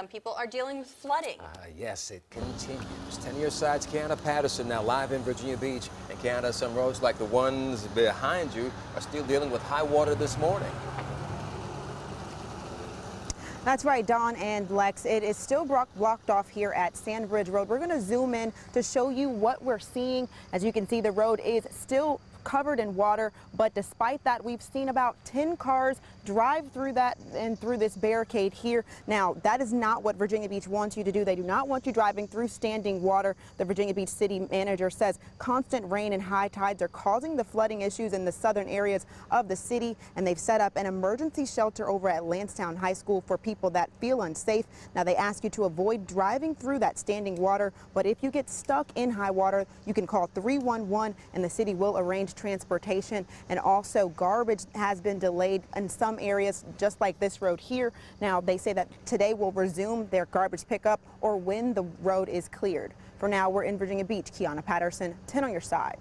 Some people are dealing with flooding. Yes, it continues. 10 Your Side's Kiana Patterson now live in Virginia Beach. And Kiana, some roads like the ones behind you are still dealing with high water this morning. That's right, Don and Lex. It is still blocked off here at Sandbridge Road. We're going to zoom in to show you what we're seeing. As you can see, the road is still covered in water, but despite that, we've seen about 10 cars drive through that and through this barricade here. Now, that is not what Virginia Beach wants you to do. They do not want you driving through standing water. The Virginia Beach city manager says constant rain and high tides are causing the flooding issues in the southern areas of the city, and they've set up an emergency shelter over at Lansdowne High School for people that feel unsafe. Now, they ask you to avoid driving through that standing water, but if you get stuck in high water, you can call 311 and the city will arrange transportation. And also, garbage has been delayed in some areas, just like this road here. Now, they say that today will resume their garbage pickup or when the road is cleared. For now, we're in Virginia Beach. Kiana Patterson, 10 on your side.